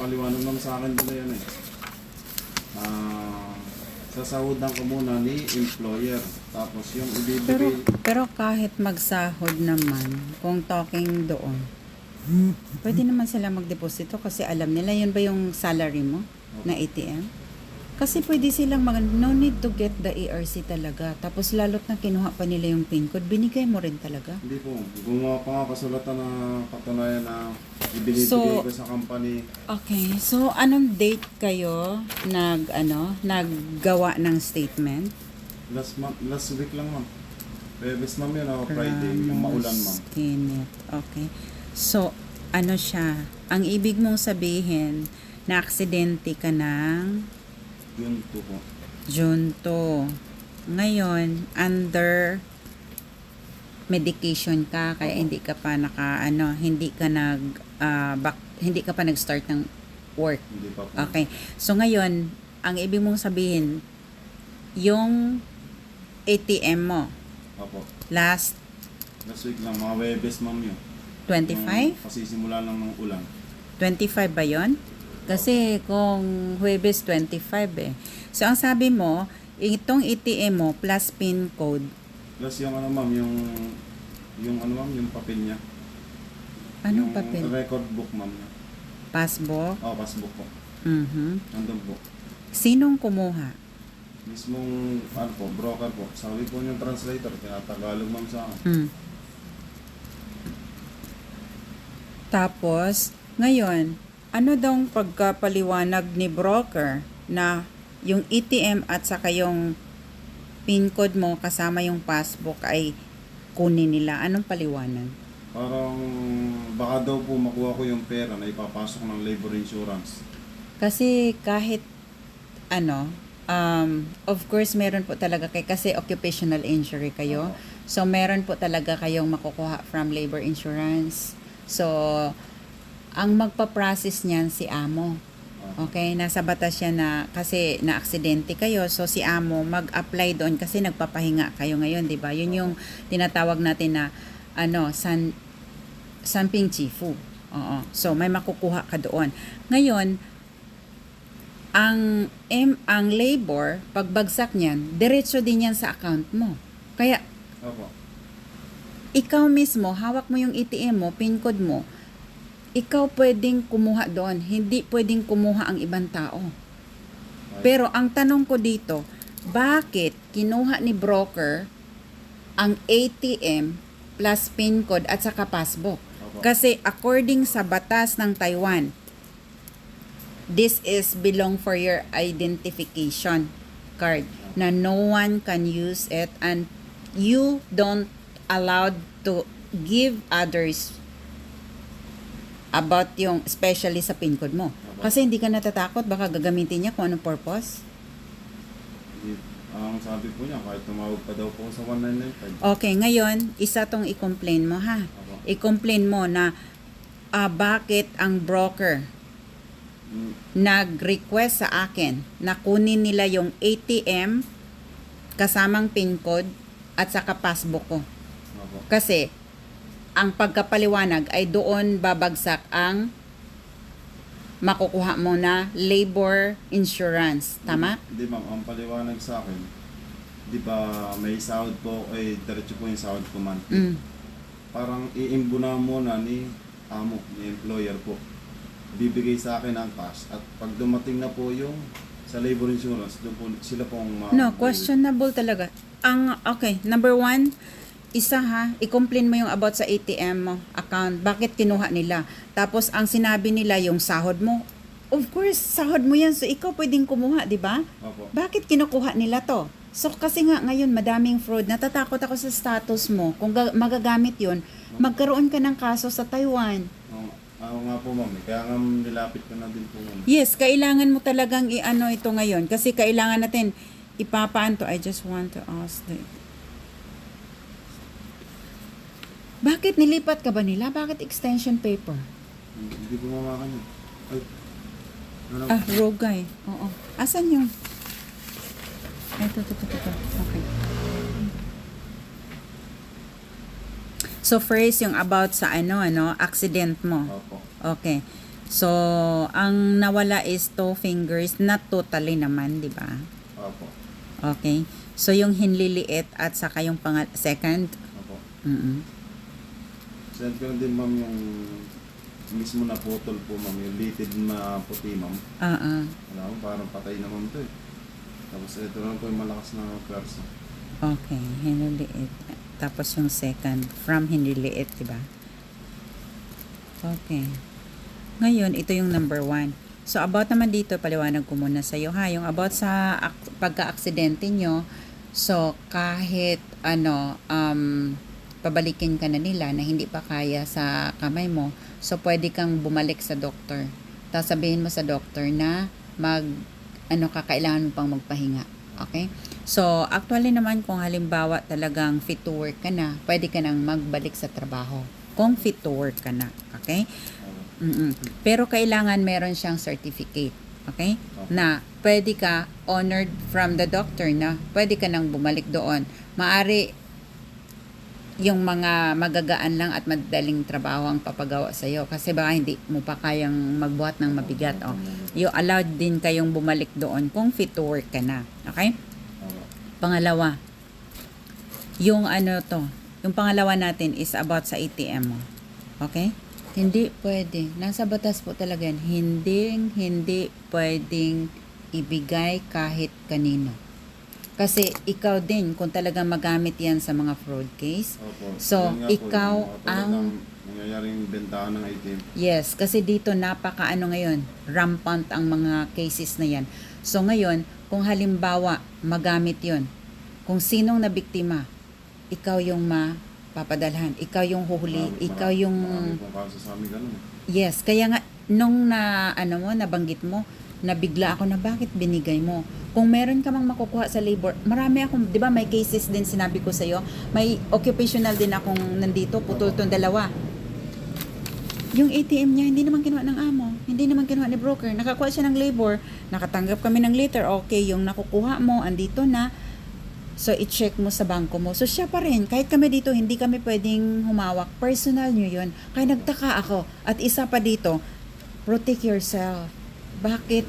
Napaliwanag naman sa akin nila yan eh. Sasahudan ko muna ni employer. Tapos yung ibibigay... Pero kahit magsahod naman, kung talking doon, pwede naman sila magdeposito kasi alam nila yun ba yung salary mo na ATM? Kasi pwede silang no need to get the ERC talaga. Tapos lalot na kinuha pa nila yung PIN code, binigay mo rin talaga. Hindi po. Gumawa pa nga kasulatan na katunayan na ibinibigay ko sa company. Okay. So, anong date kayo naggawa ng statement? Last week lang, ma'am. Bebes, ma'am, yun ako Friday. Yung maulan, ma'am. Okay. So, ano siya? Ang ibig mong sabihin, na aksidente ka ng Yun po po. June 2. Ngayon, under medication ka, kaya hindi ka pa hindi ka pa nag-start ng work. Hindi pa po. Okay. So ngayon, ang ibig mong sabihin, yung ATM mo, Opo. last Last week lang, mga Webes, ma'am, yun. 25? Kasi simula lang ng ulan. 25 ba yon? Kasi kung Huwebes 25 eh. So ang sabi mo, itong ATM mo plus PIN code. Plus yung ano, ma'am, yung papel niya. Anong yung papel? Record book, ma'am. Passbook? Passbook po. Mhm. Nandun po. Sinong kumuha? Mismong, broker po. Sabi po yung translator, tinatagalog, ma'am, sa akin. Tapos, ngayon, ano daw pagkapaliwanag ni broker na yung ATM at saka yung PIN code mo kasama yung passbook ay kunin nila? Anong paliwanag? Parang baka daw po makuha ko yung pera na ipapasok ng labor insurance. Kasi kahit of course meron po talaga kasi occupational injury kayo. So meron po talaga kayong makukuha from labor insurance. So ang magpa-process niyan si amo. Okay, nasa batas siya na kasi na-aksidente kayo. So si amo mag-apply doon kasi nagpapahinga kayo ngayon, 'di ba? Yun yung tinatawag natin na sanping chifu. Oo. So may makukuha ka doon. Ngayon, ang labor, pagbagsak niyan, diretso din yan sa account mo. Kaya Opo. ikaw mismo, hawak mo yung ATM mo, PIN code mo, ikaw pwedeng kumuha doon, hindi pwedeng kumuha ang ibang tao. Pero ang tanong ko dito, bakit kinuha ni broker ang ATM plus PIN code at saka passbook? Kasi according sa batas ng Taiwan, this is belong for your identification card na no one can use it and you don't allowed to give others about yung especially sa PIN code mo. Kasi hindi ka natatakot baka gagamitin niya kung anong purpose. Ang sabi po niya, kahit tumawag pa daw po sa 1995. Okay, ngayon, isa tong i-complain mo ha. I-complain mo na bakit ang broker nag-request sa akin na kunin nila yung ATM kasamang PIN code at saka passbook ko. Kasi ang pagkapaliwanag ay doon babagsak ang makukuha mo na labor insurance. Tama? Hindi, ma'am. Ang paliwanag sa akin, di ba may sahod po, diretso po yung sahod ko man. Parang iimbuna muna ni amo, ni employer po. Bibigay sa akin ang cash at pag dumating na po yung sa labor insurance, doon po sila pong questionable talaga. Okay, number 1, i-complain mo yung about sa ATM mo account. Bakit kinuha nila? Tapos, ang sinabi nila yung sahod mo. Of course, sahod mo yan. So, ikaw pwedeng kumuha, di ba? Bakit kinukuha nila to? So, kasi nga ngayon, madaming fraud. Natatakot ako sa status mo. Kung magagamit yun, magkaroon ka ng kaso sa Taiwan. Ako nga po, ma'am. Kaya nga nilapit ko na din po, ma'am. Yes, kailangan mo talagang ito ngayon. Kasi kailangan natin ipapaanto. I just want to ask bakit nilipat ka ba nila? Bakit extension paper? Hindi ko mamakan yun. Rogay. Oo. Asan yung? Ito. Okay. So first, yung about sa accident mo. Opo. Okay. So, ang nawala is 2 fingers, not totally naman, di ba? Opo. Okay. So, yung hinliliit at saka yung second. Opo. Mm-mm. Send ko na din ma'am yung mismo na putol po ma'am, yung litid na puti ma'am. Wala mo, parang patay na ma'am to eh. Tapos ito lang po yung malakas na pwersa. Okay, hinliliit. Tapos yung second, from hinliliit, di ba? Okay. Ngayon, ito yung number 1. So, about naman dito, paliwanag ko muna sa iyo ha. Yung about sa pagka-aksidente nyo, so, kahit pabalikin ka na nila na hindi pa kaya sa kamay mo, so, pwede kang bumalik sa doktor. Tapos sabihin mo sa doktor na kailangan mo pang magpahinga. Okay? So, actually naman, kung halimbawa talagang fit to work ka na, pwede ka nang magbalik sa trabaho. Kung fit to work ka na. Okay? Pero kailangan meron siyang certificate. Okay? Na pwede ka honored from the doctor na pwede ka nang bumalik doon. Maari yung mga magagaan lang at madaling trabaho ang papagawa sa iyo kasi baka hindi mo pa kayang magbuhat ng mabigat. You allowed din kayong bumalik doon kung fit to work ka na. Okay? Pangalawa, yung yung pangalawa natin is about sa ATM mo. Okay? Hindi pwede. Nasa batas po talaga yan. Hindi pwedeng ibigay kahit kanino. Kasi ikaw din, kung talagang magamit yan sa mga fraud case. Opo. So, Yun nga po, ikaw yung mga ang... talagang nangyayaring bentahan ng ATM. Yes, kasi dito ngayon, rampant ang mga cases na yan. So ngayon, kung halimbawa magamit yon, kung sinong nabiktima, ikaw yung papadalhan. Ikaw yung huhuli. Ikaw yung... Marami pong kaso sa amin ganun. Yes. Kaya nga, nung nabanggit mo, nabigla ako na bakit binigay mo. Kung meron ka mang makukuha sa labor, marami akong, di ba may cases din sinabi ko sa'yo, may occupational din akong nandito, putol tong dalawa. Yung ATM niya, hindi naman kinuha ng amo. Hindi naman kinuha ni broker. Nakakuha siya ng labor. Nakatanggap kami ng letter. Okay, yung nakukuha mo, andito na. So, i-check mo sa bangko mo. So, siya pa rin. Kahit kami dito, hindi kami pwedeng humawak. Personal nyo yun. Kaya nagtaka ako. At isa pa dito, protect yourself. Bakit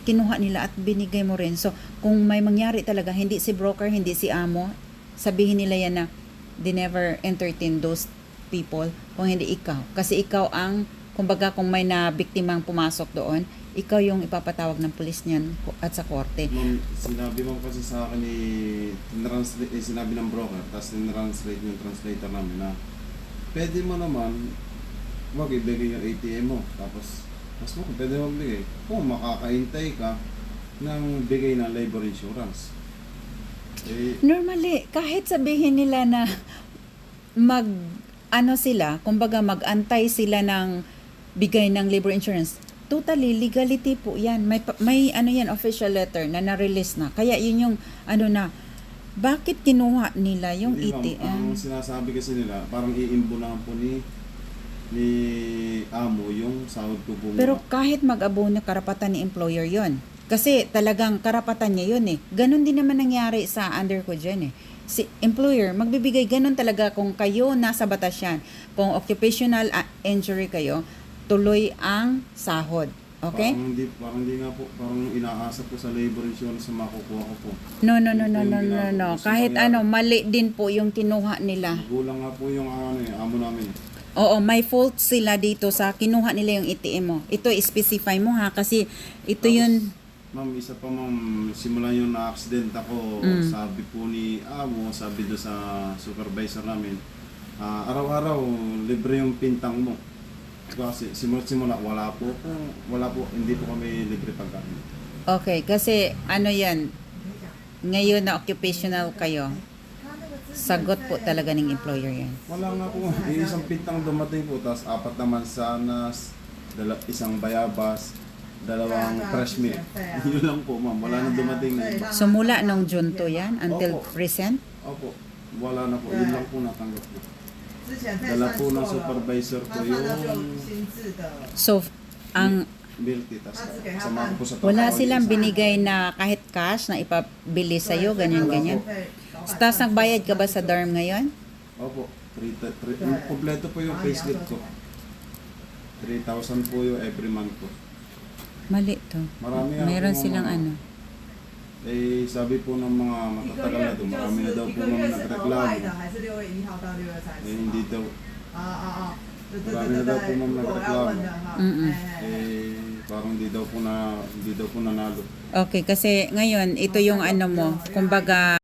kinuha nila at binigay mo rin? So, kung may mangyari talaga, hindi si broker, hindi si amo, sabihin nila yan na they never entertain those people kung hindi ikaw. Kasi ikaw ang, kumbaga kung may na biktimang pumasok doon, ikaw yung ipapatawag ng pulis niyan at sa korte. Ma'am, sinabi mo kasi sa akin sinabi ng broker, tapos tinranslate yung translator namin na pwede mo naman wag ibigay yung ATM mo. Tapos, mas mo kung pwede mo bigay kung makakaintay ka ng bigay ng labor insurance. Normally, kahit sabihin nila na kumbaga mag-antay sila ng bigay ng labor insurance, totally legality po yan. May official letter na na-release na. Kaya yun yung bakit kinuha nila yung Hindi, ATM? ang sinasabi kasi nila, parang iimbunahan po ni amo yung sahod ko po. Pero kahit mag-abono, karapatan ni employer yon. Kasi talagang karapatan niya yun eh. Ganon din naman nangyari sa under ko dyan eh. Si employer, magbibigay ganon talaga kung kayo nasa batas yan. Kung occupational injury kayo, tuloy ang sahod. Okay? Parang hindi nga po, parang inaasa po sa labor insurance na makukuha ko po. No. Kahit mali din po yung kinuha nila. Gulang nga po yung amo namin. Oo, may fault sila dito sa kinuha nila yung ATM mo. Ito, specify mo ha, kasi ito yun. Ma'am, isa pa ma'am, simula yung na-accident ako, sabi po ni amo, sabi do sa supervisor namin, araw-araw, libre yung pintang mo. Kasi simula, wala po, hindi po kami libre pagkain. Okay, kasi yan, ngayon na occupational kayo, sagot po talaga ng employer yan. Wala nga po, isang pintang dumating po, tapos 4 na mansanas, isang bayabas, 2 fresh milk. Yun lang po ma'am, wala na dumating na iba. So mula nung June 2 yan, until Opo. present? Opo, wala na po, yun lang po natanggap po. Dala po ng supervisor ko yung So, ang milk tea, tapos sama ko po sa wala silang binigay na kahit cash na ipabili sa'yo, ganyan. Tapos nagbayad ka ba sa dorm ngayon? Opo, kompleto po yung payslip ko. 3,000 po yung every month po. Mali to. Marami nga Meron po silang mga- ano. Eh, sabi po ng mga matatagal na doon, marami na daw po mga nagreklamo. 还是6月1号到6月30 Eh, hindi daw. 对对 Marami 对 na 对 daw po 对， mga 如果我要问的哈， Mm-mm. Eh, parang hindi daw po nanalo. Okay, kasi ngayon, ito yung ano mo, kumbaga,